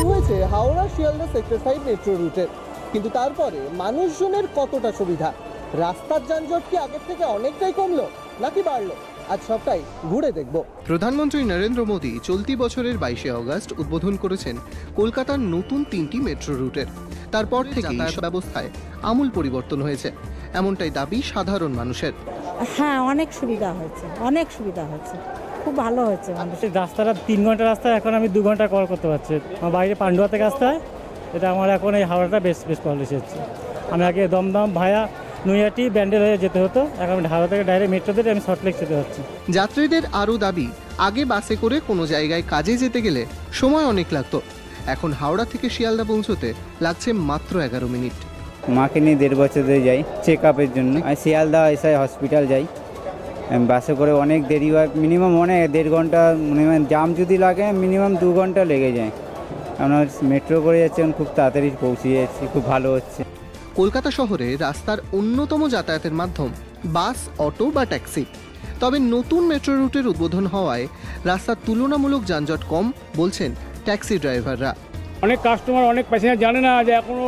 শুরু হয়েছে Howrah Sealdah sector 5 metro রুটের, কিন্তু তারপরে মানুষজনের কতটা সুবিধা? রাস্তার যানজট কি আগের থেকে অনেকটাই কমলো নাকি বাড়লো? আজ সবটাই ঘুরে দেখব। প্রধানমন্ত্রী নরেন্দ্র মোদী চলতি বছরের 22শে অগস্ট উদ্বোধন করেছেন কলকাতার নতুন 3টি মেট্রো রুটের। তারপর থেকেই ব্যবস্থায় আমূল পরিবর্তন হয়েছে, এমনটাই দাবি সাধারণ মানুষের। হ্যাঁ, অনেক সুবিধা হয়েছে, অনেক সুবিধা হয়েছে, খুব ভালো হয়েছে। মানুষের রাস্তাটা 3 ঘন্টা রাস্তা, এখন আমি 2 ঘন্টা কল করতে পারছি। আমার বাইরে পান্ডুয়া থেকে আসতে হয়, এটা আমার এখন এই হাওড়াটা বেশ ভালো এসেছে। আমি আগে দমদম ভায়া নৈহাটি ব্যান্ডেল হয়ে যেতে হতো, এখন হাওড়া থেকে ডাইরেক্ট মেট্রো দিয়ে আমি সল্টলেক যেতে হচ্ছে। যাত্রীদের আরও দাবি, আগে বাসে করে কোনো জায়গায় কাজে যেতে গেলে সময় অনেক লাগতো, এখন হাওড়া থেকে শিয়ালদা পৌঁছতে লাগছে মাত্র 11 মিনিট। মাকে নিয়ে 1.5 বছর ধরে যাই চেক আপের জন্য। আমি শিয়ালদা এসআই হসপিটাল যাই, বাসে করে অনেক দেরি হয়, মিনিমাম অনেক 1.5 ঘন্টা, মিনিমাম জাম যদি লাগে মিনিমাম 2 ঘন্টা লেগে যায়। আমরা মেট্রো করে যাচ্ছি, এখন খুব তাড়াতাড়ি পৌঁছে যাচ্ছি, খুব ভালো হচ্ছে। কলকাতা শহরে রাস্তার অন্যতম যাতায়াতের মাধ্যম বাস, অটো বা ট্যাক্সি। তবে নতুন মেট্রো রুটের উদ্বোধন হওয়ায় রাস্তার তুলনামূলক যানজট কম বলছেন ট্যাক্সি ড্রাইভাররা। অনেক কাস্টমার, অনেক প্যাসেঞ্জার জানে না যে এখনও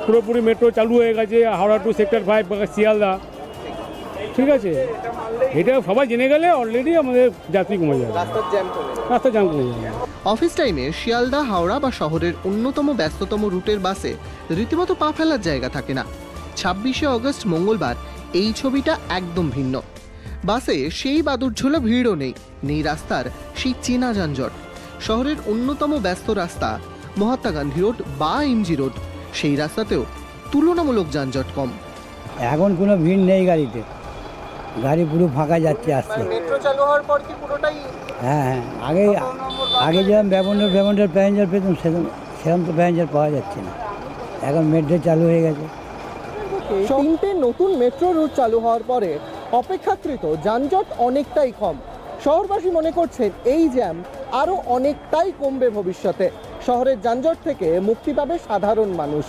পুরোপুরি মেট্রো চালু হয়ে গেছে হাওড়া টু সেক্টর 5 শিয়ালদা। ঠিক আছে, এটা সবাই জেনে গেলে অলরেডি আমাদের যাত্রী কমে যাবে, রাস্তার জ্যাম কমে যাবে। অফিস টাইমে শিয়ালদা, হাওড়া বা শহরের অন্যতম ব্যস্ততম রুটের বাসে রীতিমতো পা ফেলার জায়গা থাকে না। 26শে অগস্ট মঙ্গলবার এই ছবিটা একদম ভিন্ন। বাসে সেই বাদুড়ঝোলা ভিড়ও নেই রাস্তার সেই চেনা যানজট। শহরের অন্যতম ব্যস্ত রাস্তা মহাত্মা গান্ধী রোড বা এমজি রোড, সেই রাস্তাতেও তুলনামূলক যানজট কম। এখন কোনো ভিড় নেই গাড়িতে, গাড়ি পুরো ফাঁকা যাচ্ছে আসছে। মেট্রো চালু হওয়ার পর কি পুরোটাই? হ্যাঁ, আগে যেরকম ব্যবহার প্যাসেঞ্জার পেতাম, সেরকম তো প্যাসেঞ্জার পাওয়া যাচ্ছে না। এখন মেট্রো চালু হয়ে গেছে। 3টে নতুন মেট্রো রুট চালু হওয়ার পরে অপেক্ষাকৃত যানজট অনেকটাই কম। শহরবাসী মনে করছেন এই জ্যাম আরও অনেকটাই কমবে ভবিষ্যতে। শহরের যানজট থেকে মুক্তি পাবে সাধারণ মানুষ।